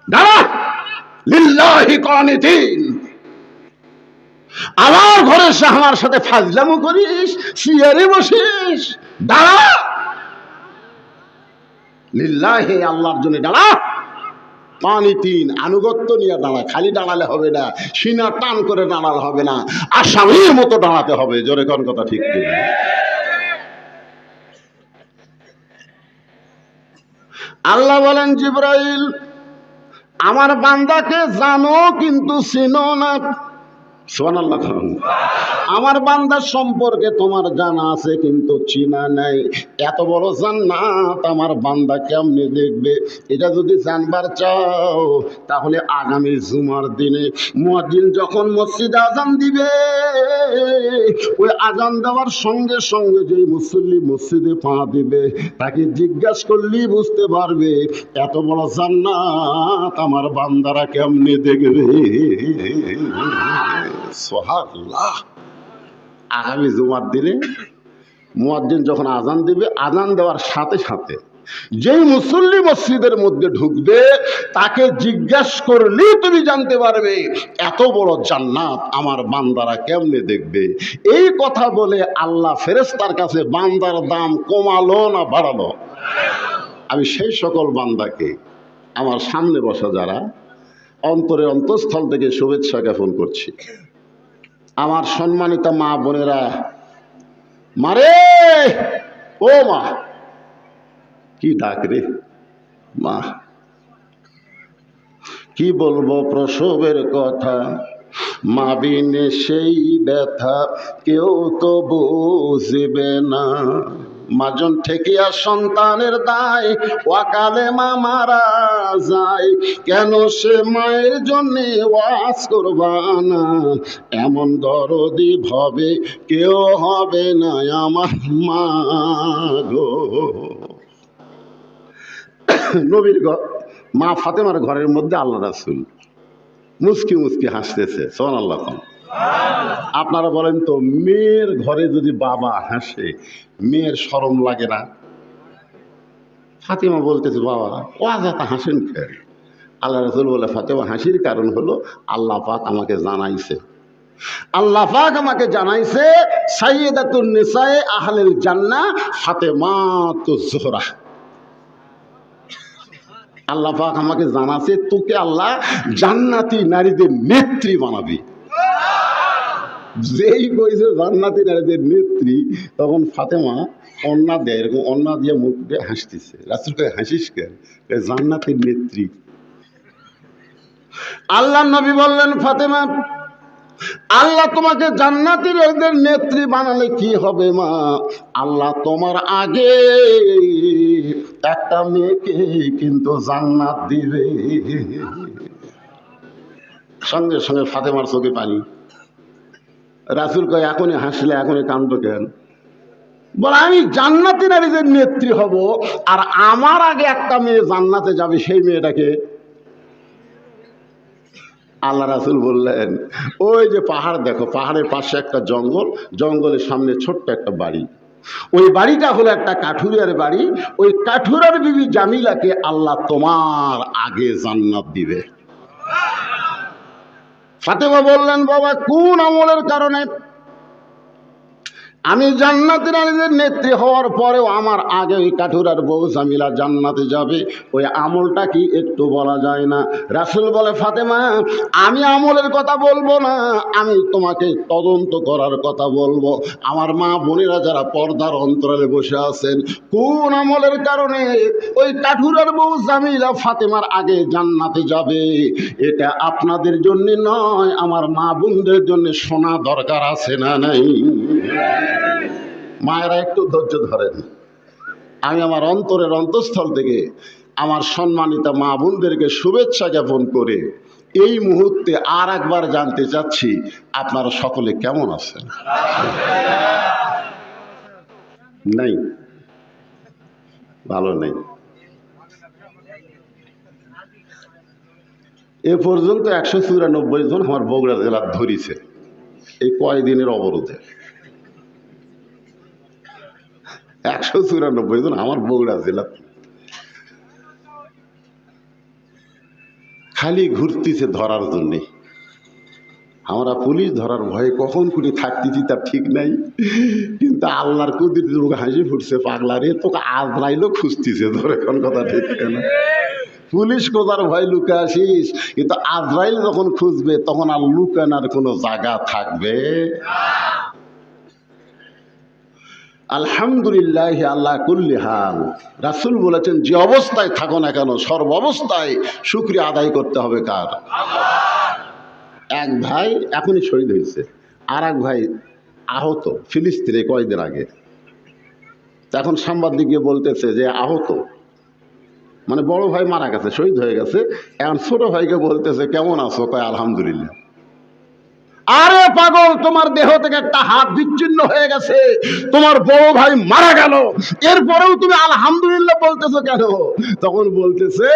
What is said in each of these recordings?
দাঁড়া, লিল্লাহি কানিতিন। আমার ঘরে এসে আমার সাথে ফাজলামো করিস, চেয়ারে বসিস, দাঁড়া, লিল্লাহি, আল্লাহর জন্য দাঁড়া। কানিতিন, আনুগত্য নিয়ে দাঁড়া। খালি দাঁড়ালে হবে না, সিনা টান করে দাঁড়ালে হবে না, আসামির মতো দাঁড়াতে হবে। জোরে কোন কথা ঠিক কিনা? আল্লাহ বলেন, জিবরাইল, আমার বান্দাকে জানো কিন্তু চিনো না। সুবহানাল্লাহ। আমার বান্দার সম্পর্কে তোমার জানা আছে কিন্তু চিনা নাই। এত বড় জান্নাত আমার বান্দা কেমনে দেখবে? এটা যদি জানবার চাও তাহলে আগামী জুমার দিনে মুয়াজ্জিন যখন মসজিদে আজান দিবে, ওই আজান দেওয়ার সঙ্গে সঙ্গে যে মুসল্লি মসজিদে পা দিবে তাকে জিজ্ঞাসা করলেই বুঝতে পারবে এত বড় জান্নাত আমার বান্দারা কেমনে দেখবে। সুবহানাল্লাহ। আগামী জুমার দিনে মুয়াজ্জিন যখন আজান দিবে, আজান দেওয়ার সাথে সাথে যেই মুসল্লি মসজিদের মধ্যে ঢুকবে তাকে জিজ্ঞাসা করলেই তুমি জানতে পারবে এত বড় জান্নাত আমার বান্দারা কেমনে দেখবে। এই কথা বলে আল্লাহ ফেরেশতার কাছে বান্দার দাম কমালো না বাড়ালো? আমি সেই সকল বান্দাকে আমার সামনে বসা যারা অন্তরের অন্তঃস্থল থেকে শুভেচ্ছা জ্ঞাপন করছি। আমার সম্মানিত মা বোনেরা, মারে, ও মা, কি ডাক রে মা, কি বলবো প্রসবের কথা, মা বিনে সেই ব্যথা কেউ তো বুঝবে না। মাজন ঠেকিয়া সন্তানের দায়, ওয়াকালে মা মারা যায়, কেন সে মায়ের জন্যে ওয়াজ করবানা। এমন দরদি ভবে কেউ হবে না আমার মা গো। নবীর মা ফাতেমার ঘরের মধ্যে আল্লাহ রাসূল মুস্কি মুস্কি হাসতেছে। সুবহানাল্লাহ। আপনারা বলেন তো, মেয়ের ঘরে যদি বাবা হাসে মেয়ের শরম লাগে না? ফাতেমা বলতেছে, বাবা ওয়াজাতা হাসেন কেন? আল্লাহ রাসূল বলে, ফাতেমা হাসির কারণ হলো আল্লাহ পাক আমাকে জানাইছে, আল্লাহ পাক আমাকে জানাইছে সাইয়্যিদাতুন নিসায়ে আহলিল জান্নাহ ফাতেমাতুজ জোহরা। আল্লাহ পাক আমাকে জানাছে তোকে আল্লাহ জান্নাতি নারীদের নেত্রী বানাবি। যেই কইছে জান্নাতি নারীদের নেত্রী, তখন ফাতেমা অন্না দেয়, এরকম অন্না দিয়ে মুখ দিয়ে হাসতেছে। রাসূল কয়, হাসিস কেন? জান্নাতের নেত্রী। আল্লাহ নবী বললেন, ফাতেমা, আল্লাহ তোমাকে জান্নাতের নেত্রী বানালে কি হবে মা? আল্লাহ তোমার আগে একটা মেয়েকে কিন্তু জান্নাত দিবে। সঙ্গে সঙ্গে ফাতেমার চোখে পানি। রাসূল কয়, এখনই হাসলে এখনই কান্দো কেন? বলে, আমি জান্নাতি নারীদের নেত্রী হব, আর আমার আগে একটা মেয়ে জান্নাতে যাবে, সেই মেয়েটাকে। আল্লাহ রাসূল বললেন, ওই যে পাহাড় দেখো, পাহাড়ের পাশে একটা জঙ্গল, জঙ্গলের সামনে ছোট্ট একটা বাড়ি, ওই বাড়িটা হলো একটা কাঠুরিয়ার বাড়ি। ওই কাঠুরার বিবি জামিলাকে আল্লাহ তোমার আগে জান্নাত দিবে। ফাতেমা বললেন, বাবা কোন আমলের কারণে আমি জান্নাতি নারীদের নেত্রী হওয়ার পরেও আমার আগে ওই কাঠুরার বউ জামিলা জান্নাতে যাবে? ওই আমলটা কি একটু বলা যায় না? রাসূল বলে, ফাতেমা আমি আমলের কথা বলবো না, আমি তোমাকে তদন্ত করার কথা বলবো। আমার মা বোনেরা যারা পর্দার অন্তরালে বসে আছেন, কোন আমলের কারণে ওই কাঠুরার বউ জামিলা ফাতেমার আগে জান্নাতে যাবে, এটা আপনাদের জন্য নয়, আমার মা বোনদের জন্য শোনা দরকার আছে না নাই? মায়েরা একটু ধৈর্য ধরেন। আমি আমার অন্তরের অন্তঃস্থল থেকে আমার সম্মানিত মা বোনদেরকে শুভেচ্ছা জ্ঞাপন করে এই মুহূর্তে আর একবার জানতে চাচ্ছি, আপনারা সকলে কেমন আছেন? নেই, ভালো নেই। এ পর্যন্ত 194 জন আমার বগুড়া জেলার ধরিছে এই কয়দিনের অবরোধে। 194 জন আমার বগুড়া জেলা। খালি ঘুরতেছে ধরার জন্যে। আমরা পুলিশ ধরার ভয়ে কখন কুড়ি থাকতেছি তার ঠিক নাই, কিন্তু আল্লাহর কুদরতে মুখে হাসি ফুটছে, পাগলা রে তোকে আজরাইলও খুঁজতেছে, ধরে কোন কথা ঠিক না। পুলিশ কোথার ভয় লুকে আসিস, কিন্তু আজরাইল যখন খুঁজবে তখন আর লুকানোর কোনো জায়গা থাকবে। আলহামদুলিল্লাহ আল্লাহ কুল্লি হাল। রাসূল বলেছেন যে অবস্থায় থাকো না কেন সর্ব অবস্থায় শুকরিয়া আদায় করতে হবে কার? এক ভাই এখনই শহীদ হয়েছে, আর এক ভাই আহত ফিলিস্তিনে কয়েকদিন আগে। এখন সাংবাদিক গিয়ে বলতেছে যে আহত মানে বড় ভাই মারা গেছে, শহীদ হয়ে গেছে, এখন ছোট ভাইকে বলতেছে কেমন আছো? কয় আলহামদুলিল্লাহ। আরে পাগল, তোমার দেহ থেকে একটা হাত বিচ্ছিন্ন হয়ে গেছে, তোমার বড় ভাই মারা গেল, এরপরেও তুমি আলহামদুলিল্লাহ বলতেছো কেন? তখন বলতেছে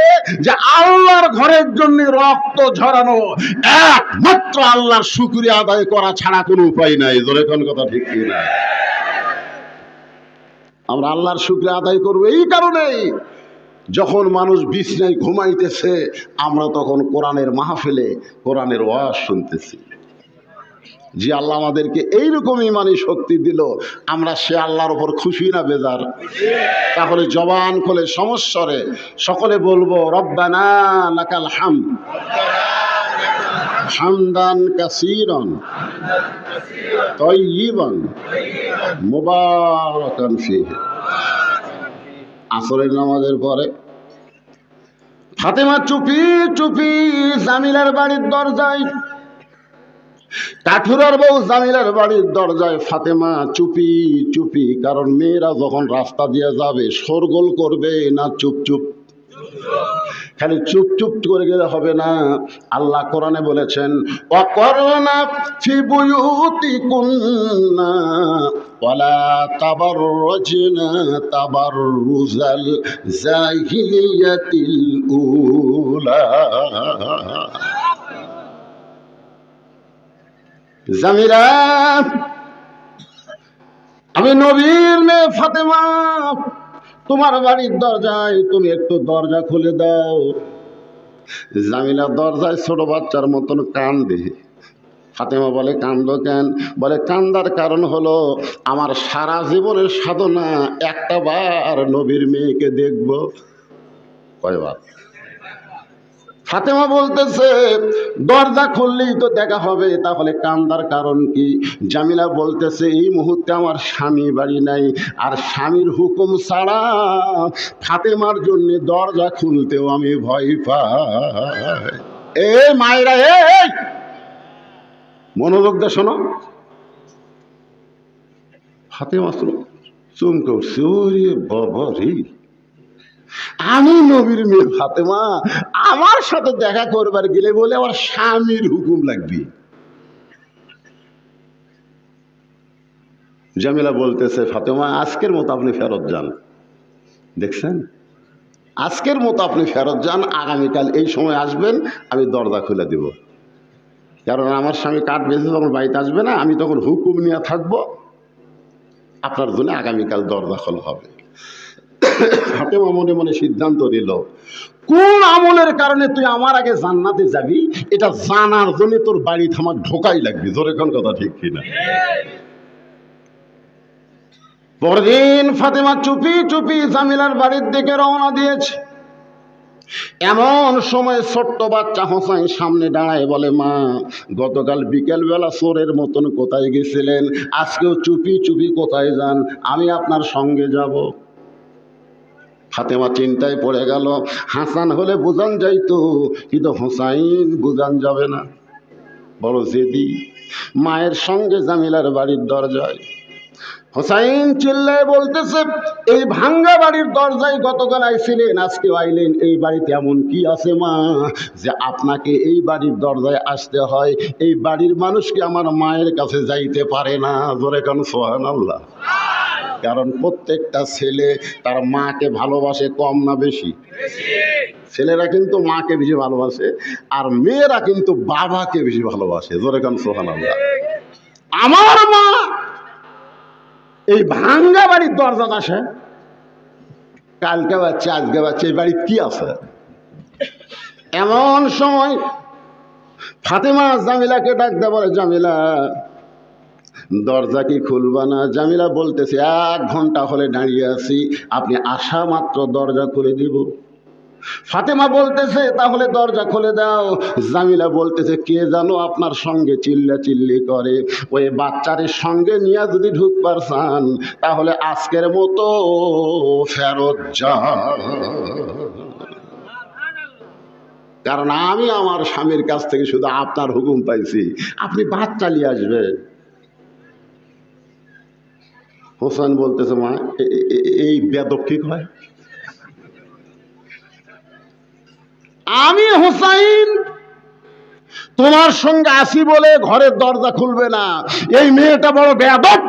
যে আল্লাহর ঘরের জন্য রক্ত ঝরানো, একমাত্র আল্লাহর শুকরিয়া আদায় করা ছাড়া কোনো উপায় নাই। জোরে কোন কথা ঠিক কি না? আমরা আল্লাহর শুকরিয়া আদায় করবো এই কারণেই, যখন মানুষ বিছনায় ঘুমাইতেছে আমরা তখন কোরআনের মাহফিলে কোরআনের ওয়াজ শুনতেছি। যে আল্লাহ আমাদেরকে এইরকম ইমানি শক্তি দিল, আমরা সে আল্লাহর উপর খুশি না বেজার? তাহলে জবান খুলে সমস্বরে সকলে বলবো রব্বানা লাকাল হামদ হামদান কাসীরান তাইয়িবান মুবারাকান ফীহি। আসরের নামাজের পরে ফাতেমা চুপি চুপি জামিলার বাড়ির দরজায়, কাঠুরার বউ জামিলার বাড়ির দরজায় ফাতেমা চুপি চুপি, কারণ মেয়েরা যখন রাস্তা দিয়ে যাবে শোরগোল করবে না চুপচুপ? খালি চুপ চুপ করে গেলে হবে না। আল্লাহ কোরআনে বলেছেন ওয়াকরনা ফি বুয়ুতিকুন্না ওয়ালা তাবাররুজনা তাবাররুজাল জাহিলিয়াতিল উলা। জামিলা, আমি নবীর মেয়ে ফাতেমা, তোমার বাড়ির দরজায়, তুমি একটু দরজা খুলে দাও। জামিলা দরজায় ছোট বাচ্চার মতন কান্দে। ফাতেমা বলে কান্দো কেন? বলে কান্দার কারণ হলো আমার সারা জীবনের সাধনা একটা বার নবীর মেয়েকে দেখব। কয়বার? ফাতেমা বলতেছে দরজা খুললেই তো দেখা হবে, তাহলে কান্দার কারণ কি? জামিলা বলতেছে এই মুহূর্তে আমার স্বামী বাড়ি নাই, আর স্বামীর হুকুম ছাড়া ফাতেমার জন্য দরজা খুলতেও আমি ভয় পাই। এ মায়েরা, এই মনোযোগ দিয়ে শোনো। ফাতেমা চমকে উঠছে, ওরে বাবা রে, আমি নবীর মেয়ে ফাতেমা, আমার সাথে দেখা করবার গেলে বলে আমার স্বামীর হুকুম লাগবে। জামিলা বলতেছে ফাতেমা আজকের মতো আপনি ফেরত যান। দেখছেন, আজকের মতো আপনি ফেরত যান, আগামীকাল এই সময় আসবেন, আমি দরজা খুলে দিব। কারণ আমার স্বামী কাঠ বেঁচে যখন বাড়িতে আসবে না, আমি তখন হুকুম নিয়ে থাকবো, আপনার জন্য আগামীকাল দরজা খোলা হবে। ফাতেমা মনে মনে সিদ্ধান্ত নিল, কোন আমলের কারণে তুই আমার আগে জান্নাতে যাবি এটা জানার জন্য তোর বাড়িতে আমার ঢোকাই লাগবে। জোরে কোন কথা ঠিক কিনা? পরদিন ফাতেমা চুপি চুপি জামিলার বাড়ির দিকে রওনা দিয়েছে। এমন সময় ছোট্ট বাচ্চা হোসাইন সামনে দাঁড়ায় বলে, মা গতকাল বিকেলবেলা চোরের মতন কোথায় গেছিলেন? আজকেও চুপি চুপি কোথায় যান? আমি আপনার সঙ্গে যাব। ফাতেমা চিন্তায় পড়ে গেল, হাসান হলে বুঝান যাইতো, কিন্তু হোসাইন বুঝান যাবে না, বড় জেদি। মায়ের সঙ্গে জামিলার বাড়ির দরজায় হোসাইন চিল্লায় বলতেছে, এই ভাঙ্গা বাড়ির দরজায় গতকাল আইছিলেন, আজকে আইলেন, এই বাড়িতে এমন কি আছে মা যে আপনাকে এই বাড়ির দরজায় আসতে হয়? এই বাড়ির মানুষ কি আমার মায়ের কাছে যাইতে পারে না? জোরে কান সুবহানাল্লাহ। কারণ প্রত্যেকটা ছেলে তার মাকে ভালোবাসে কম না বেশি? ছেলেরা কিন্তু মাকে বেশি ভালোবাসে, আর মেয়েরা কিন্তু বাবাকে বেশি ভালোবাসে। জোরে কান সুবহানাল্লাহ। আমার মা এই ভাঙ্গা বাড়ির দরজা আসে, কালকে বাচ্চা আজকে বাচ্চা, এই বাড়ির কি আছে? এমন সময় ফাতেমা জামিলাকে ডাকতে বলে, জামিলা দরজা কি খুলবা না? জামিলা বলতেছে, 1 ঘন্টা হলে দাঁড়িয়ে আছি, আপনি আসা মাত্র দরজা খুলে দিব। ফাতেমা বলতেছে, তাহলে দরজা খুলে দাও। জামিলা বলতেছে, কে জানো আপনার সঙ্গে চিল্লাচিল্লি করে, ওই বাচ্চারের সঙ্গে নিয়ে যদি ঢুকবার চান তাহলে আজকের মতো ফেরত যান, কারণ আমি আমার স্বামীর কাছ থেকে শুধু আপনার হুকুম পাইছি, আপনি বাচ্চা নিয়ে আসবেন। হোসেন বলতেছে, মা এই বেদব কি হয়? আমি হোসাইন তোমার সঙ্গে আসি বলে ঘরের দরজা খুলবে না, এই মেয়েটা বড় বেয়াদব।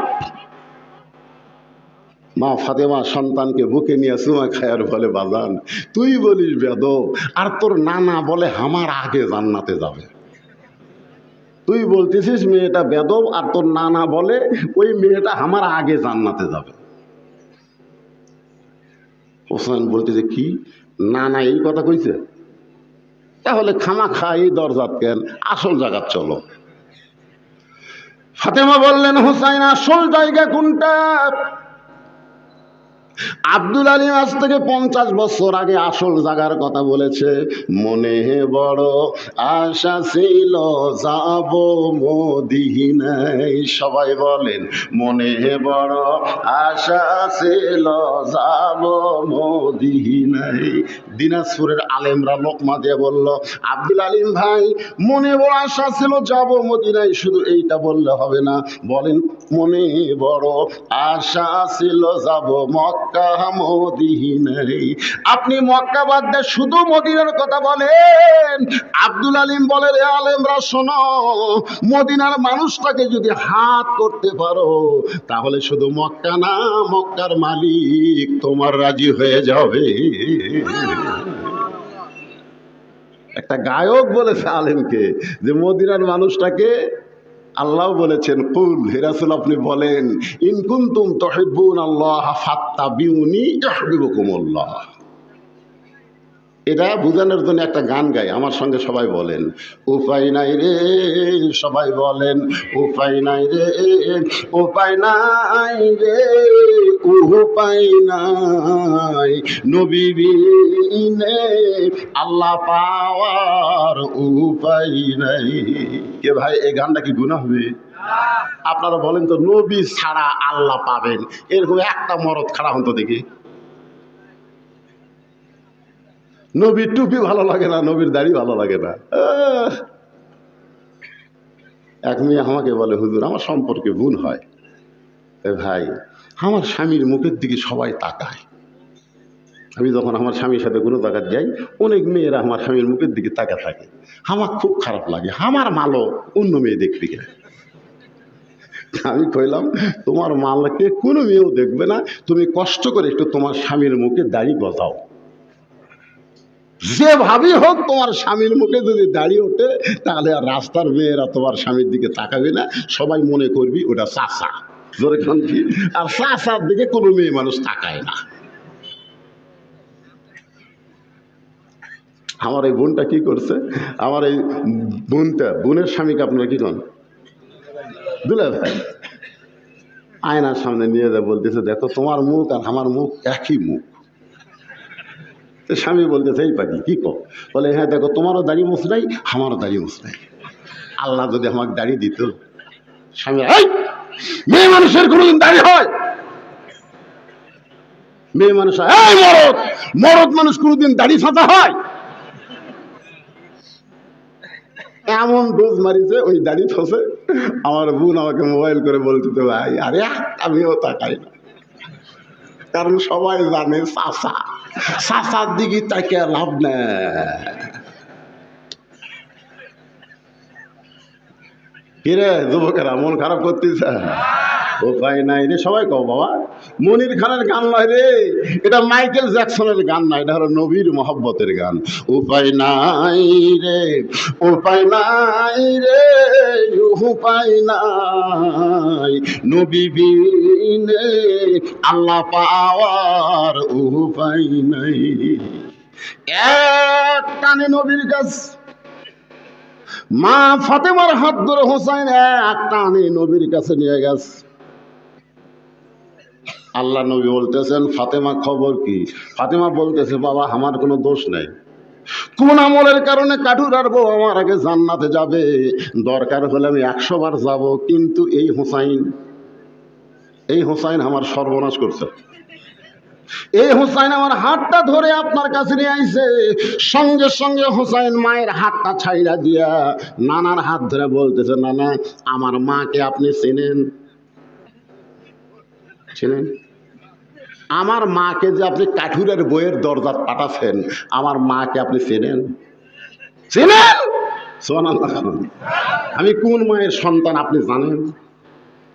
মা ফাতেমা সন্তানকে বুকে নিয়ে চুমা খায়ার বলে, বাজান তুই বলিস বেয়াদব, আর তোর নানা বলে আমার আগে জান্নাতে যাবে। তুই বলতেছিস মেয়েটা বেয়াদব, আর তোর নানা বলে ওই মেয়েটা আমার আগে জান্নাতে যাবে। হোসেন বলতেছে, কি নানা এই কথা কইছে? তাহলে খামা খাই দরজাত কেন, আসল জায়গা চলো। ফাতেমা বললেন, হুসাইন আসল জায়গা কোনটা? আব্দুল আলী আজ থেকে 50 বছর আগে আসল জায়গার কথা বলেছে। মনে বড় আশা ছিল যাব মদিনায়, সবাই বলেন মনে বড় আশা ছিল যাব মদিনায়। দিনাজপুরের আলেমরা লোকমা দিয়ে বলল, আব্দুল আলিম ভাই মনে বড় আশা ছিল যাব মদিনায়, শুধু এইটা বললে হবে না, বলেন মনে বড় আশা ছিল যাব মক্কা মদিনায়। আপনি মক্কা বাদ দিয়ে শুধু মদিনার কথা বলেন। আব্দুল আলিম বলে, রে আলেমরা শোনো, মদিনার মানুষটাকে যদি হাত করতে পারো তাহলে শুধু মক্কা না, মক্কার মালিক তোমার রাজি হয়ে যাবে। একটা গায়ক বলেছে আলেমকে যে মদিনার মানুষটাকে আল্লাহ বলেছেন, কুল হে রাসূল আপনি বলেন, ইন কুনতুম তুহিব্বুনাল্লাহ ফাত্তাবিউনি ইউহিব্বুকুমুল্লাহ। এটা বোঝানোর জন্য একটা গান গাই, আমার সঙ্গে সবাই বলেন, উপায় নাই রে, সবাই বলেন উপায় নাই রে, উপায় নাই রে, উপায় নাই, নবী বিনে আল্লাহ পাওয়ার উপায় নাই। কে ভাই এই গানটা কি গুনাহ হবে? আপনারা বলেন তো, নবী ছাড়া আল্লাহ পাবেন এরকম একটা মরদ খাড়া হন তো দেখি। নবীর টুপি ভালো লাগে না, নবীর দাড়ি ভালো লাগে না। এক মেয়ে আমাকে বলে, হুজুর আমার সম্পর্কে ভুল হয়। ভাই আমার স্বামীর মুখের দিকে সবাই তাকায়, আমি যখন আমার স্বামীর সাথে কোনো জায়গায় যাই অনেক মেয়েরা আমার স্বামীর মুখের দিকে তাকা থাকে, আমার খুব খারাপ লাগে, আমার মালও অন্য মেয়ে দেখতে গেলে। আমি কইলাম, তোমার মালকে কোনো মেয়েও দেখবে না, তুমি কষ্ট করে একটু তোমার স্বামীর মুখে দাড়ি গজাও। যেভাবেই হোক তোমার স্বামীর মুখে যদি দাঁড়িয়ে ওঠে তাহলে আর রাস্তার মেয়েরা তোমার স্বামীর দিকে তাকাবে না, সবাই মনে করবি ওটা চাচা। জোরে খান কি? আর চাচার দিকে কোনো মেয়ে মানুষ তাকায় না। আমার এই বোনটা কি করছে, আমার এই বোনের স্বামীকে আপনারা কি কন, দুলা ভাই, আয়নার সামনে নিয়ে যায়, বলতেছে দেখো তোমার মুখ আর আমার মুখ একই মুখ। স্বামী বলতেছে, এই পাখি কি কো? বলে, হ্যাঁ দেখো তোমারও দাড়ি মুছ নাই, আমারও দাড়ি মুছ নাই, আল্লাহ যদি আমাকে দাড়ি দিত। স্বামী, এই মেয়ে মানুষের কোনোদিন দাড়ি হয়? মেয়ে মানুষ হয়? এই মরদ, মরদ মানুষ কোনোদিন দাড়ি ছাঁচা হয়? এমন ডোজ মারিছে ওই দাড়ি ফসে। আমার বোন আমাকে মোবাইল করে বলতে, ভাই আরে আমিও তাকাই না, কারণ সবাই জানে চাচা, চাচার দিকে তাকে লাভ নেই। কিরে যুবকেরা মন খারাপ করতেছে? উপায় নাই রে, সবাই কও বাবা। মনির খানের গান নয় রে, এটা মাইকেল জ্যাকসনের গান না, এটা হলো নবীর মহব্বতের গান। উপায় নাই রে, উপায় নাই রে, উপায় নাই, নবী বিনে আল্লাহ পাওয়ার উপায় নাই। এক টানে নবীর কাছ, মা ফাতেমার হাত ধরে হোসাইন এক টানে নবীর কাছে নিয়ে গেছে। আল্লাহ নবী বলতেছেন, ফাতেমা খবর কি? ফাতেমা বলতেছে, বাবা আমার কোনো দোষ নেই, কোন আমলের কারণে কাঠুরার বউ আমার আগে জান্নাতে যাবে, দরকার হলে আমি 100 বার যাব, কিন্তু এই হোসাইন আমার সর্বনাশ করছে। এই হোসাইন আমার হাতটা ধরে আপনার কাছে নিয়ে আইছে। সঙ্গে সঙ্গে হোসাইন মায়ের হাতটা ছাইড়া দিয়া নানার হাত ধরে বলতেছে, নানা আমার মাকে আপনি চেনেন? চেনেন? আমার মাকে যে আপনি কাঠুরের বইয়ের দরজা পাঠাচ্ছেন, আমার মাকে আপনি চেনেন? চেনেন? সুবহানাল্লাহ। আমি কোন মায়ের সন্তান আপনি জানেন?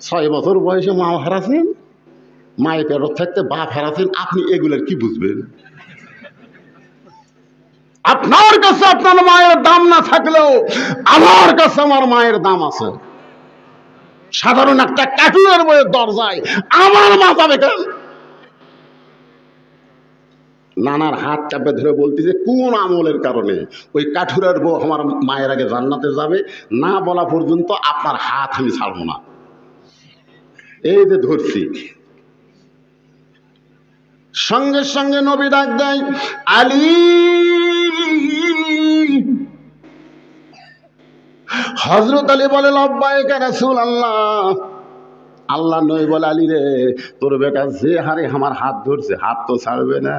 6 বছর বয়সে মা হারাছেন, মায়ের পেটত থাকতে বাপ হারাছেন, আপনি এগুলোর কি বুঝবেন? আপনার কাছে আপনার মায়ের দাম না থাকলেও আমার কাছে আমার মায়ের দাম আছে। সাধারণ একটা কাঠুরের বইয়ের দরজায় আমার মা যাবে কেন? নানার হাত চাপে ধরে বলতেছে, কোন আমলের কারণে ওই কাঠুরের বউ আমার মায়ের আগে জান্নাতে যাবে, না বলা পর্যন্ত আপনার হাত আমি ছাড়বো না। এই যে ধরছি। সঙ্গে সঙ্গে নবী ডাক দেয়, আলী। হযরত আলী বলে, লব্বাইক ইয়া রাসূলুল্লাহ। আল্লাহ নবী বলে, আলী রে, তোর বেটা যে হারে আমার হাত ধরছে, হাত তো ছাড়বে না।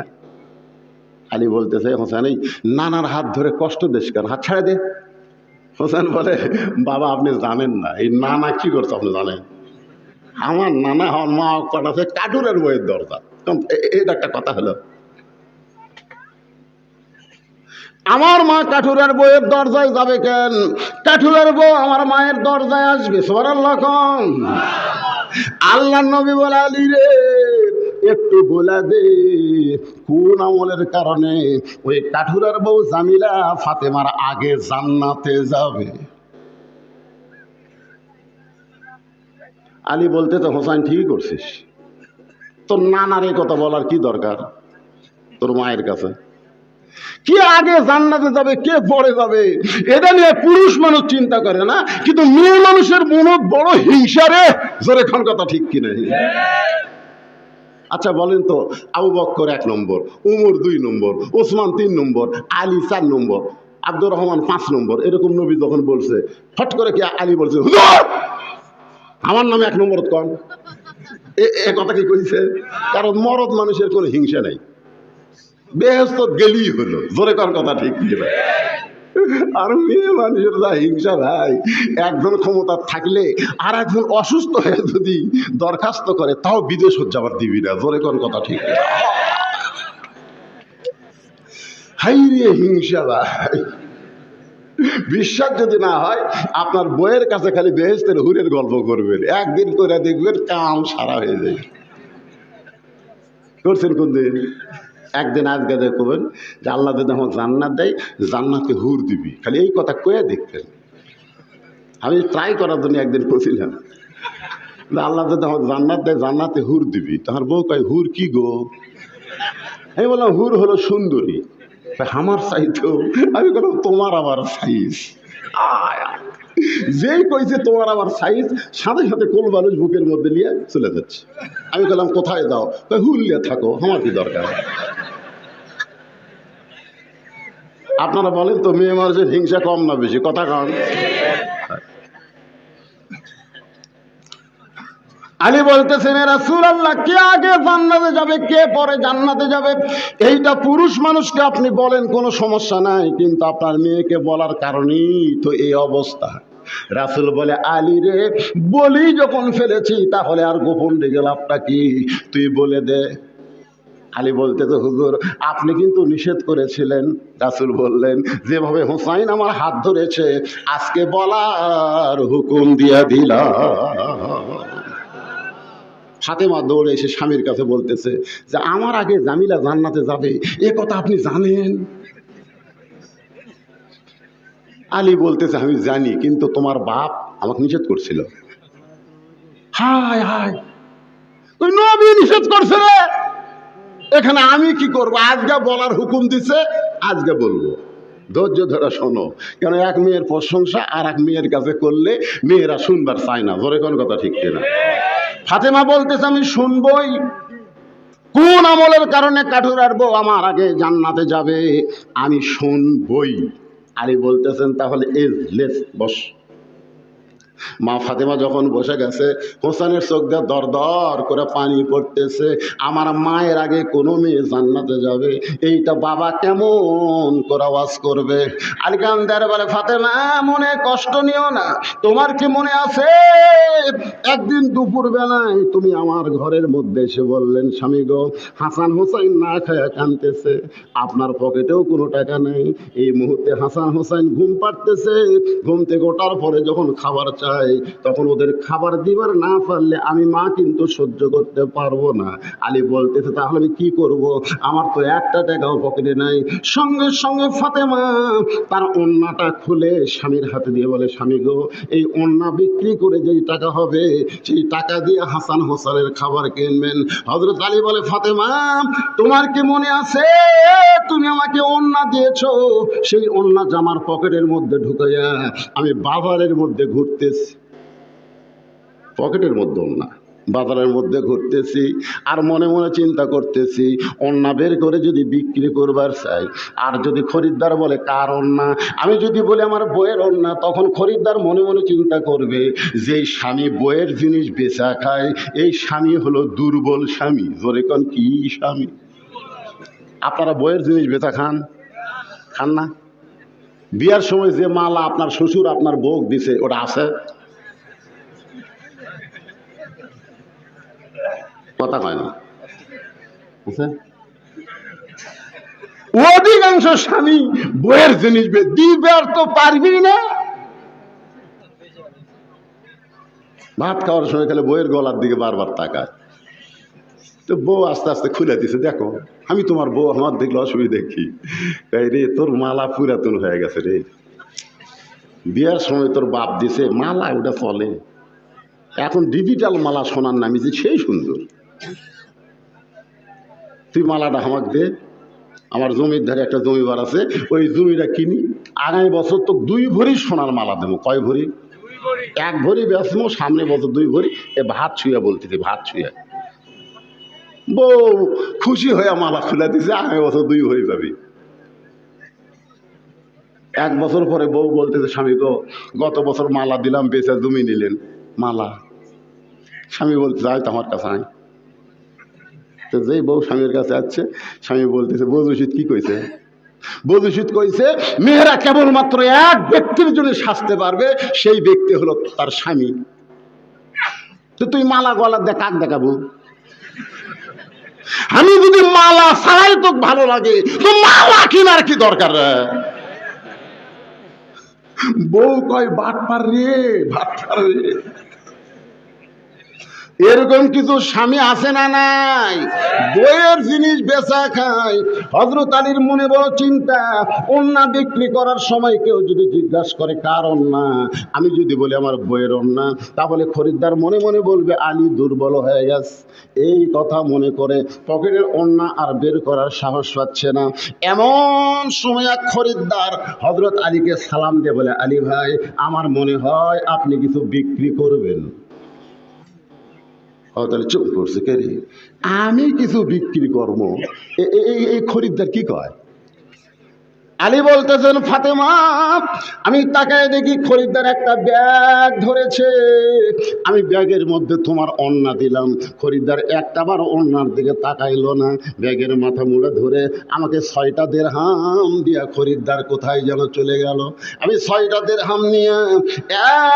আলী বলতেছে, হোসেন এই নানার হাত ধরে কষ্ট দিস কেন, হাত ছাড়ে দে। হোসেন বলে, বাবা আপনি জানেন না এই নানা কি করছে, আপনি জানেন? আমার নানা আমার মা কটাছে কাঠুরের বইয়ের দরজা। এটা একটা কথা হলো, আমার মা কাঠুরের বইয়ের দরজায় যাবে কেন? কাঠুরের বউ আমার মায়ের দরজায় আসবে। সুবহানাল্লাহ। আল্লাহ নবী বলে, আলী রে একটু বলে দে কোন আমলের কারণে ওই কাঠুরের বউ জামিলা ফাতেমার আগে জান্নাতে যাবে। আলী বলতে, তো হোসেন ঠিকই করছিস, তোর নানার এই কথা বলার কি দরকার? তোর মায়ের কাছে কে আগে জান্নাতে যাবে, কে পরে যাবে, এটা নিয়ে পুরুষ মানুষ চিন্তা করে না, কিন্তু মেয়ে মানুষের মনে বড় হিংসা রে। জোরে খান কথা ঠিক কিনা? আচ্ছা বলেন তো, আবু বকর 1 নম্বর, উমর 2 নম্বর, ওসমান 3 নম্বর, আলী 4 নম্বর, আব্দুর রহমান 5 নম্বর, এরকম নবী যখন বলছে, হট করে কি আলী বলছে, হুজুর আমার নামে 1 নম্বর কন? এ কথা কি কইছে? কারণ মরদ মানুষের কোনো হিংসা নাই, বেহেশত গেলেই হলো। জোরে কর কথা ঠিক কিনা? আর মেয়ে মানুষের যা হিংসা ভাই, একজন ক্ষমতা থাকলে আর একজন অসুস্থ হয়ে যদি দরখাস্ত করে, তাও বিদেশ যাবার দিবি না। জোরে কর কথা ঠিক কিনা? হাই রে হিংসা ভাই। বিশ্বাস যদি না হয়, আপনার বইয়ের কাছে খালি বেহেশতের হুরের গল্প করবেন, একদিন করে দেখবেন কাম সারা হয়ে যায়। করছেন কোন দিন? একদিন আজকে দেখবেন যে আল্লাহ যদি আমাকে জান্নাত দেয়, জান্নাতে হুর দিবি, খালি এই কথা কয়ে দেখতেন। আমি ট্রাই করার জন্য একদিন বলছিলাম, আল্লাহ যদি আমাকে জান্নাত দেয়, জান্নাতে হুর দিবি। তাহার বউ কয়, হুর কি গো? আমি বললাম, হুর হলো সুন্দরী। আমার চাইতো, আমি বললাম তোমার আবার সাইজ। যেই কইছে তোমার আবার সাইজ, সাথে সাথে কোল বালুস বুকের মধ্যে নিয়ে চলে যাচ্ছে। আমি বললাম, কোথায় যাও? হুর নিয়ে থাকো, আমার কি দরকার? আপনারা বলেন তো, মেয়ে মানুষের হিংসা কম না বেশি? কথা কন। আলী বলতেছেন, রাসূলুল্লাহ কে আগে জান্নাতে যাবে, কে পরে জান্নাতে যাবে, এইটা পুরুষ মানুষকে আপনি বলেন, কোনো সমস্যা নাই, কিন্তু আপনার মেয়েকে বলার কারণেই তো এই অবস্থা। রাসূল বলে, আলী রে বলি যখন ফেলেছি, তাহলে আর গোপন রেখে লাভটা কি, তুই বলে দে। আলী বলতেছে, হুজুর আপনি কিন্তু নিষেধ করেছিলেন। রাসূল বললেন, যেভাবে হোসাইন আমার হাত ধরেছে, আজকে বলার হুকুম দিয়া দিলাম। ফাতেমা দৌড়ে এসে স্বামীর কাছে বলতেছে যে, আমার আগে জামিলা জান্নাতে যাবে, এ কথা আপনি জানেন? আলী বলতেছে, আমি জানি, কিন্তু তোমার বাপ আমাকে নিষেধ করছিল। হায় হায়, ওই নবী নিষেধ করছে রে, এখানে আমি কি করব? আজকে বলার হুকুম দিছে, আজকে বলবো। ধৈর্য ধরে শোনো, কেন এক মেয়ের প্রশংসা আর এক মেয়ের কাছে করলে মেয়েরা শুনবার চায় না। জোরে কোন কথা ঠিক কিনা? ফাতেমা বলতেছে আমি শুনবই। কোন আমলের কারণে কাঠুরার বউ আমার আগে জান্নাতে যাবে আমি শুনবই। আলী বলতেছেন তাহলে লেস বস। মা ফাতেমা যখন বসে গেছে, হোসেনের চোখ দিয়ে দর দর করে পানি পড়তেছে। আমার মায়ের আগে কোনো মেয়ে জান্নাতে যাবে, এইটা বাবা কেমন করে আওয়াজ করবে? আলী কান্দার বলে ফাতেমা মনে কষ্ট নিও না। তোমার কি মনে আছে একদিন দুপুর বেলায় তুমি আমার ঘরের মধ্যে এসে বললেন স্বামী গো হাসান হোসেন না খায়া কাঁদতেছে, আপনার পকেটেও কোনো টাকা নেই। এই মুহূর্তে হাসান হোসেন ঘুম পাড়তেছে, ঘুম থেকে ওঠার পরে যখন খাবার চাই তখন ওদের খাবার দিবার না পারলে আমি মা কিন্তু সহ্য করতে পারবো না। আলী বলতেছে তাহলে আমি কি করব? আমার তো একটা টাকাও পকেটে নাই। সঙ্গে সঙ্গে ফাতেমা তার ওন্নাটা খুলে স্বামীর হাতে দিয়ে বলে স্বামী গো এই ওন্না বিক্রি করে যেই টাকা হবে সেই টাকা দিয়ে হাসান হোসেনের খাবার কিনবেন। হযরত আলী বলে ফাতেমা তোমার কি মনে আছে তুমি আমাকে ওন্না দিয়েছো? সেই ওন্না জামার পকেটের মধ্যে ঢুকাইয়া আমি বাজারের মধ্যে ঘুরতেছি, পকেটের মধ্যে ওন্না, বাজারের মধ্যে ঘুরতেছি আর মনে মনে চিন্তা করতেছি ওন্না বের করে যদি বিক্রি করবার চাই, আর যদি খরিদ্দার বলে কার ওন্না, আমি যদি বলি আমার বইয়ের ওন্না, তখন খরিদ্দার মনে মনে চিন্তা করবে যে স্বামী বইয়ের জিনিস বেচা খায়, এই স্বামী হলো দুর্বল স্বামী। জোরে কোন কি স্বামী? আপনারা বইয়ের জিনিস বেচা খান? খান না? বিয়ার সময় যে মালা আপনার শ্বশুর আপনার বউ দিছে ওটা আছে? কথা হয় না। অধিকাংশ স্বামী বইয়ের জিনিস দিবার তো পারবি না। ভাত খাওয়ার সময় খালি বইয়ের গলার দিকে বারবার তাকায়। তো বউ আস্তে আস্তে খুলে দিছে, দেখো আমি তোমার বউ, আমার দেখলে অসুবিধা কি? রে তোর মালা পুরাতন হয়ে গেছে রে, বিয়ার সময় তোর বাপ দিছে মালা, ওটা চলে। এখন ডিজিটাল মালা সোনার নামিছে, সেই সুন্দর। তুই মালাটা আমাকে দে, আমার জমির ধারে একটা জমিবার আছে, ওই জমিটা কিনি, আগামী বছর তো 2 ভরি সোনার মালা দেবো। কয় ভরি? 1 ভরি বেচবো, সামনে বছর 2 ভরি। এ ভাত ছুঁয়া বলতেছি, ভাত ছুঁয়া। বউ খুশি হয়ে মালা খুলে দিছে, আগামী বছর 2 ভরি পাবি। 1 বছর পরে বউ বলতেছে স্বামী গো গত বছর মালা দিলাম, বেচা জমি নিলেন মালা। স্বামী বলতে যাই তো আমার কাছে আয়। তো যেই বউ স্বামীর কাছে আসছে, স্বামী বলতেছে বজুশিদ কি কইছে? বজুশিদ কইছে মেয়েরা কেবলমাত্র এক ব্যক্তির জন্য সাজতে পারবে, সেই ব্যক্তি হলো তার স্বামী। তো তুই মালা গলা দেখ, কাক দেখাবো? আমি যদি মালা ছাড়াই তো ভালো লাগে, তো মালা কেনার কি দরকার? বউ কয় বাটপার রে, বাটপার রে। এরকম কিছু স্বামী আছে না নাই? বইয়ের জিনিস বেচা খায়। হযরত আলীর মনে বড় চিন্তা, ওন্না বিক্রি করার সময় কেউ যদি জিজ্ঞাসা করে কার ওন্না, আমি যদি বলি আমার বইয়ের ওন্না, তাহলে খরিদ্দার মনে মনে বলবে আলী দুর্বল হয়ে গেছে। এই কথা মনে করে পকেটের ওন্না আর বের করার সাহস পাচ্ছে না। এমন সময় এক খরিদ্দার হযরত আলীকে সালাম দিয়ে বলে আলী ভাই আমার মনে হয় আপনি কিছু বিক্রি করবেন। তাহলে চুপ করছে, কে রে? আমি কিছু বিক্রি করবো, এই খরিদ্দার কি কয়? আলী বলতেছেন ফাতেমা আমি তাকায় দেখি খরিদ্দার একটা ব্যাগ ধরেছে, আমি ব্যাগের মধ্যে তোমার ওন্না দিলাম। খরিদ্দার একটাবার ওন্নার দিকে তাকাইলো না, ব্যাগের মাথা মুড়ে ধরে আমাকে 6টা দিরহাম দিয়া খরিদ্দার কোথায় যেন চলে গেল। আমি 6টা দিরহাম নিয়ে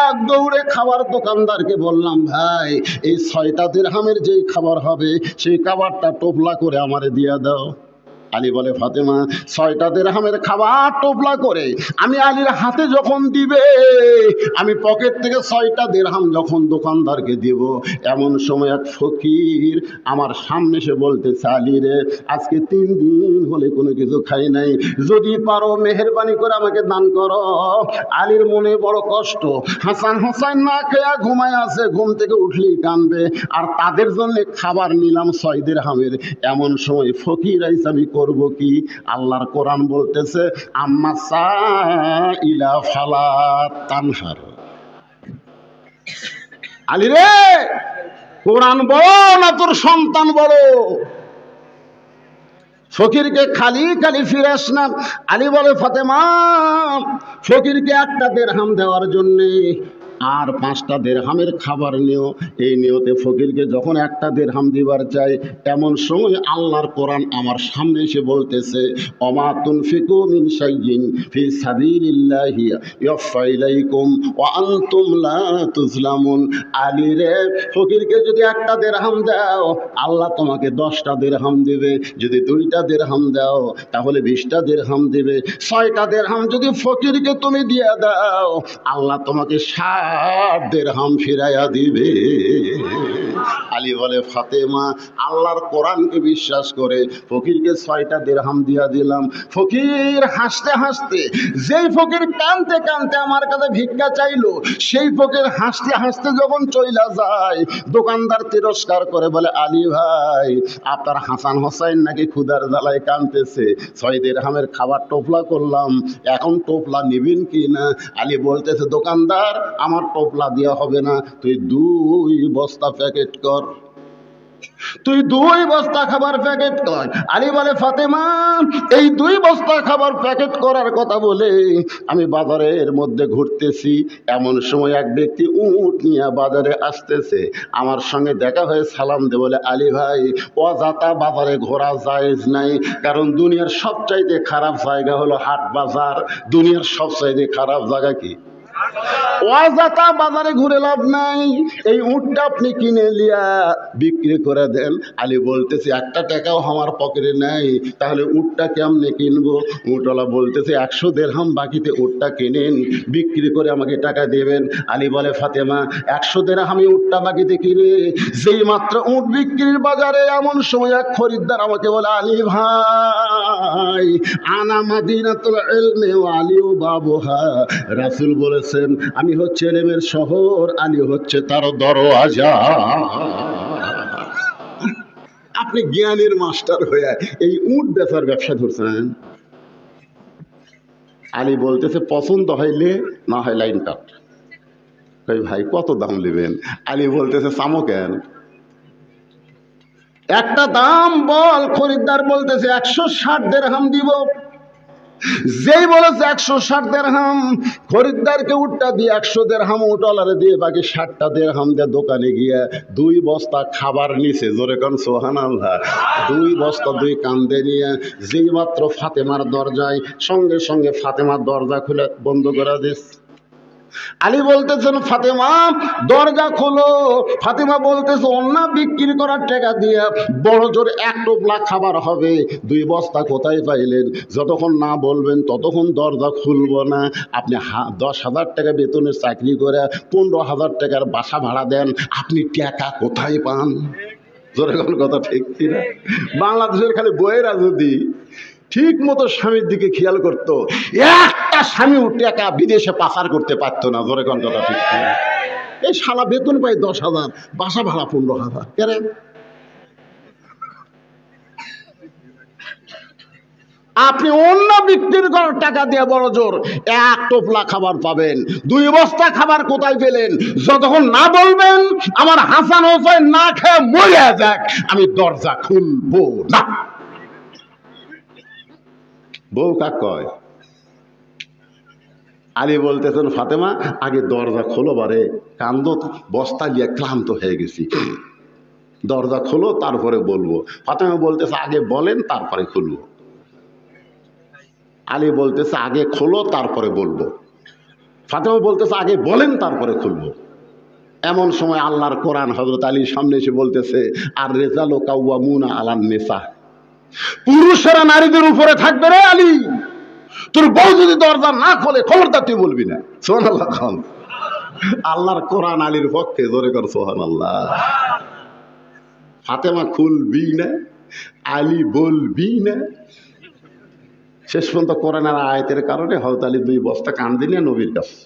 এক দৌড়ে খাবার দোকানদারকে বললাম ভাই এই 6টা দিরহামের যেই খাবার হবে সেই খাবারটা টোপলা করে আমারে দিয়া দাও। আলী বলে ফাতেমা 6টা দিরহামের খাবার টোপলা করে আমি আলীর হাতে যখন দিবে, আমি পকেট থেকে 6টা দিরহাম যখন দোকানদারকে দিব, এমন সময় এক ফকির আমার সামনে এসে বলতেছে আলী রে, আজকে 3 দিন হলে কোনো কিছু খাই নাই, যদি পারো মেহেরবানি করে আমাকে দান করো। আলীর মনে বড় কষ্ট, হাসান হোসাইন না খেয়া ঘুমায় আছে, ঘুম থেকে উঠলেই কানবে, আর তাদের জন্য খাবার নিলাম 6 দিরহামের। এমন সময় ফকির আইসা আমি করব কি? আল্লাহর কোরআন বলতেছে আম্মা সাইলা ফালা তানহার। আলী রে, কোরআন বড় না তোর সন্তান বড়? ফকিরকে খালি খালি ফিরাস না। আলী বলে ফাতেমা, ফকিরকে 1টা দিরহাম দেওয়ার জন্যে আর 5টা দিরহামের খাবার নিও। এই নিয়তে ফকিরকে যখন 1টা দিরহাম দিবার চাই, এমন সময় আল্লাহর কোরআন আমার সামনে এসে বলতেছে ওমা তুনফিকু মিন শাইইন ফি সাবিলিল্লাহি ইউফা ইলাইকুম ওয়া আনতুম লা তুজলামুন। আলী রে, ফকিরকে যদি 1টা দিরহাম দাও, আল্লাহ তোমাকে 10টা দিরহাম দিবে। যদি 2টা দিরহাম দাও, তাহলে 20টা দিরহাম দিবে। 6টা দিরহাম যদি ফকিরকে তুমি দিয়ে দাও, আল্লাহ তোমাকে 60 দিরহাম ফিরাইয়া দিবে। আলী বলে ফাতেমা, আল্লাহর কোরআনকে বিশ্বাস করে ফকিরকে 6টা দিরহাম দিয়া দিলাম। ফকির হাসতে হাসতে, যেই ফকির কানতে কানতে আমার কাছে ভিক্ষা চাইলো, সেই ফকির হাসতে হাসতে যখন চইলা যায়, দোকানদার তিরস্কার করে বলে আলী ভাই, আপনার হাসান হোসাইন নাকি ক্ষুধার জ্বালায় কানতেছে, 6 দিরহামের খাবার টোপলা করলাম, এখন টোপলা নিবেন কি না? আলী বলতেছে দোকানদার, আমার টোপলা দেওয়া হবে না, তুই 2 বস্তা প্যাকেট কর, তুই 2 বস্তা খাবার প্যাকেট কর। আলী বলে ফাতেমা, এই 2 বস্তা খাবার প্যাকেট করার কথা বলে আমি বাজারের মধ্যে ঘুরতেছি, এমন সময় এক ব্যক্তি উট নিয়ে বাজারে আসতেছে, আমার সঙ্গে দেখা হয়ে সালাম দে, বলে আলী ভাই, অযথা বাজারে ঘোরা জায়েজ নাই, কারণ দুনিয়ার সবচাইতে খারাপ জায়গা হলো হাট বাজার। দুনিয়ার সবচাইতে খারাপ জায়গা কি? অযথা বাজারে ঘুরে লাভ নাই। এই উটটা আপনি কিনে লিয়া বিক্রি করে দেন। আলী বলতেছে 1টা টাকাও আমার পকেটে নাই, তাহলে উটটা কেমনে কিনবো? উটওয়ালা বলতেছে 100 দিরহাম বাকিতে উটটা কিনেন, বিক্রি করে আমাকে টাকা দেবেন। আলী বলে ফাতেমা, 100 দিরহামে উটটা বাকিতে কিনে যেই মাত্র উট বিক্রির বাজারে, এমন সময় এক খরিদ্দার আমাকে বলে আলী ভাই, আনা মাদিনাতুল ইলমি ওয়া আলিউ বাবুহা। রাসূল বলেছেন আমি হচ্ছে ইলমের শহর, আলী হচ্ছে তার দরওয়াজা। আপনি জ্ঞানের মাস্টার হয়ে এই উট বেচার ব্যবসা ধরছেন। আলী বলতেছে পছন্দ হইলে না হয় লাইন কাট। ভাই কত দাম নেবেন? আলী বলতেছে চামো কেন, একটা দাম বল। খরিদ্দার বলতেছে 160 দিরহাম দিব। যেই বলেছে 160 দিরহাম, খরিদ্দারকে উটটা দিয়ে 100 দিরহাম উটওয়ালারে দিয়ে বাকি 60টা দিরহাম দিয়ে দোকানে গিয়ে 2 বস্তা খাবার নিছে। জোরে কোন সুবহানাল্লাহ। 2 বস্তা 2 কান্দে নিয়ে যেই মাত্র ফাতেমার দরজায়, সঙ্গে সঙ্গে ফাতেমার দরজা খুলে বন্ধ করে দিস। আলী বলতেছেন ফাতেমা দরজা খোলো। ফাতেমা বলতেছে অন্য বিক্রি করার টাকা দিয়ে বড় জোর 1 টোপলা খাবার হবে, 2 বস্তা কোথায় পাইলেন? যতক্ষণ না বলবেন ততক্ষণ দরজা খুলবো না। আপনি 10,000 টাকা বেতনের চাকরি করে 15,000 টাকার বাসা ভাড়া দেন, আপনি টাকা কোথায় পান? জোরে কোন কথা ঠিক কিনা? বাংলাদেশের খালি বইয়েরা যদি ঠিক মতো স্বামীর দিকে খেয়াল করতো, একটা স্বামী টাকা বিদেশে পাচার করতে পারতো না। জোরে কোন কথা ঠিক কিনা? এই শালা বেতন পাই 10,000, বাসা ভাড়া 15,000। কেন? আপনি অন্য বিক্রির করার টাকা দিয়ে বড় জোর 1 টোপলা খাবার পাবেন, 2 বস্তা খাবার কোথায় পেলেন? যতক্ষণ না বলবেন আমার হাসান হোসেন না খেয়ে মরে যাক, আমি দরজা খুলবো না। বউ কাক কয়? আলী বলতেছেন ফাতেমা আগে দরজা খোলো, বারে কান্দ, বস্তা দিয়ে ক্লান্ত হয়ে গেছি, দরজা খোলো তারপরে বলবো। ফাতেমা বলতেছে আগে বলেন তারপরে খুলবো। আলী বলতেছে আগে খোলো তারপরে বলবো। ফাতেমা বলতেছে আগে বলেন তারপরে খুলবো। এমন সময় আল্লাহর কোরআন হযরত আলীর সামনে এসে বলতেছে আর রিজালু কাওয়ামুনা আলান নিসা। পুরুষেরা নারীদের উপরে থাকবে রে আলী, তোর বউ যদি দরজা না খোলে খবরদার তুই বলবি না। সুবহানাল্লাহ খান। আল্লাহর কোরআন আলীর পক্ষে, জোরে কর সুবহানাল্লাহ। ফাতেমা খুলবি না, আলী বলবি না। শেষ পর্যন্ত কোরআনের আয়াতের কারণে হযরত আলী 2 বস্তা কান্দি নিয়ে নবীর কাছে।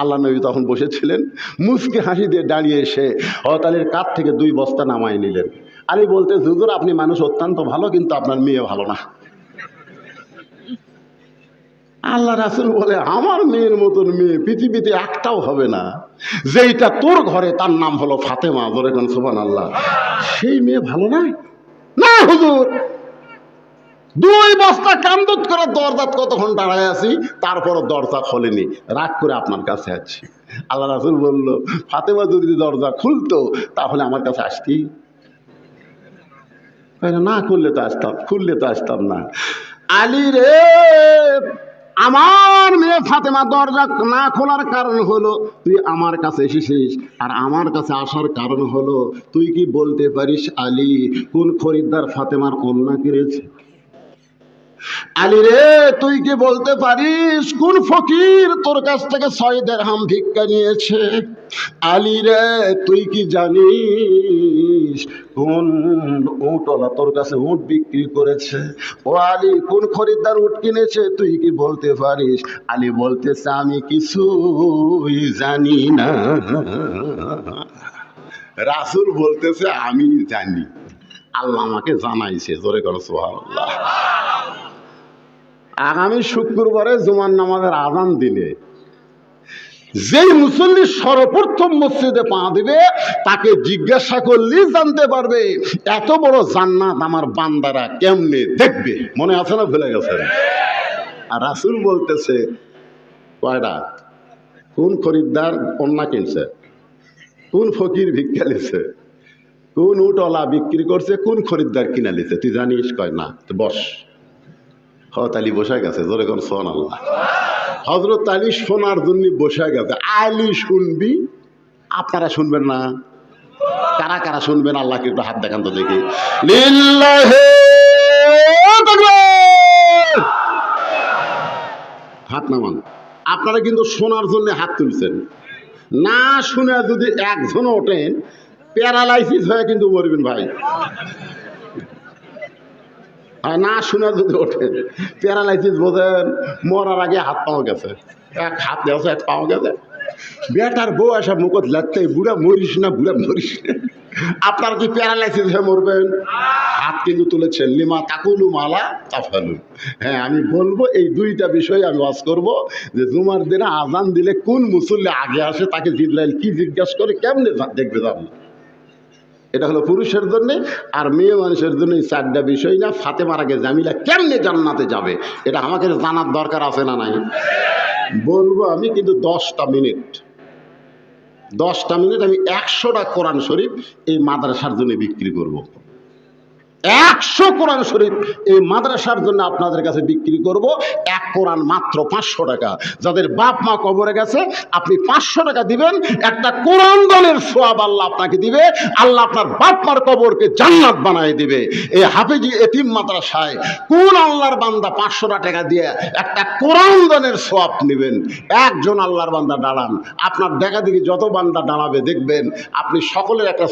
আল্লাহ নবী তখন বসেছিলেন, মুচকি হাসি দিয়ে দাঁড়িয়ে এসে হযরত আলীর কাঁধ থেকে 2 বস্তা নামাই নিলেন। আলী বলতে, হুজুর আপনি মানুষ অত্যন্ত ভালো, কিন্তু আপনার মেয়ে ভালো না। আল্লাহ রাসূল বলে, আমার মেয়ের মতন মেয়ে পৃথিবীতে একটাও হবে না, যেইটা তোর ঘরে তার নাম হলো ফাতেমা। জোরে কোন সুবহানাল্লাহ। সেই মেয়ে ভালো না? না হুজুর। 2 বস্তা কান্দুত করে দরজাত কতক্ষণ দাঁড়ায় আছি, তারপরও দরজা খোলেনি, রাগ করে আপনার কাছে আছি। আল্লাহ রাসূল বলল, ফাতেমা যদি দরজা খুলতো তাহলে আমার কাছে আসতি না, খুললে তো আসতাম, খুললে তো আসতাম না। আলী রে, আমার মেয়ে ফাতেমা দরজা না খোলার কারণ হলো তুই আমার কাছে এসেছিস, আর আমার কাছে আসার কারণ হলো তুই কি বলতে পারিস আলী কোন খরিদ্দার ফাতেমার ওড়না কিনেছে? আলী রে, তুই কি বলতে পারিস কোন ফকির তোর কাছ থেকে 6 দিরহাম ভিক্ষা নিয়েছে? আলী রে, তুই কি জানিস কোন উটওয়ালা তোর কাছে উট বিক্রি করেছে? ও আলী, কোন খরিদ্দার উট কিনেছে তুই কি বলতে পারিস? আলী বলতেছে, আমি কিছুই জানি না। রাসূল বলতেছে, আমি জানি, আল্লাহ আমাকে জানাইছে। জোরে করো সুবহানাল্লাহ। আগামী শুক্রবারে জুমার নামাজের আযান দিলে যেই মুসল্লি সর্বপ্রথম মসজিদে পা দিবে তাকে জিজ্ঞাসা করলেই জানতে পারবে এত বড় জান্নাত আমার বান্দারা কেমনে দেখবে। মনে আছে না, ভুলে গেছেন? আর রাসূল বলতেছে, কয়টা? কোন খরিদ্দার ওড়না কিনছে, কোন ফকির ভিক্ষা লিছে, কোন উটওয়ালা বিক্রি করছে, কোন খরিদ্দার কিনা লিছে, তুই জানিস? কয় না। তো বস। হযরত আলী বসে গেছে। জোরে কোন সুবহানাল্লাহ। হযরত আলী শোনার জন্য বসে গেছে। আলী শুনবি, আপনারা শুনবেন না? কারা কারা শুনবেন আল্লাহকে একটু হাত দেখান তো দেখি। লিল্লাহি তাকবীর। হাত নামান। আপনারা কিন্তু শোনার জন্য হাত তুলছেন, না শুনে যদি একজন ওঠেন প্যারালাইসিস হয়ে কিন্তু মরবেন ভাই। না শুনে যদি ওঠেন প্যারালাইসিস, বোঝেন? মরার আগে হাত পাওয়া গেছে, এক হাত গেছে, এক পাওয়া গেছে। বেটার বউ আসা মুখত লাগতে, বুড়া মরিস না, বুড়া মরিস না। আপনার কি প্যারালাইসিস হয়ে মরবেন? হাত কিন্তু তুলেছেন। লিমা তাকুলু মালা তাফালু। হ্যাঁ, আমি বলবো এই 2টা বিষয় আমি ওয়াজ করব, যে জুমার দিনে আযান দিলে কোন মুসল্লি আগে আসে তাকে জিবরাইল কি জিজ্ঞাসা করে, কেমনে দেখবে যাবো। এটা হলো পুরুষের জন্য। আর মেয়ে মানুষের জন্য এই 4টা বিষয় না। ফাতেমার আগে জামিলা কেমনে জান্নাতে যাবে এটা আমাকে জানার দরকার আছে না নাই? বলবো আমি, কিন্তু 10টা মিনিট আমি 100টা কোরআন শরীফ এই মাদ্রাসার জন্য বিক্রি করব। 100 কোরআন শরীফ এই মাদ্রাসার জন্য আপনাদের কাছে বিক্রি করব। এক কোরআন মাত্র 500 টাকা। যাদের বাপ মা কবরে গেছে আপনি 500 টাকা দিবেন, একটা কোরআন দলের সওয়াব আল্লাহ আপনাকে দিবে। আল্লাহ আপনার বাপ মার কবরকে জান্নাত বানায় দিবে। এই হাফেজি এতিম মাদ্রাসায় কোন আল্লাহর বান্দা 500 টাকা দিয়ে একটা কোরআন দলের সওয়াব নেবেন? একজন আল্লাহর বান্দা দাঁড়ান, আপনার দেখা দেখি যত বান্দা দাঁড়াবে দেখবেন আপনি সকলের একটা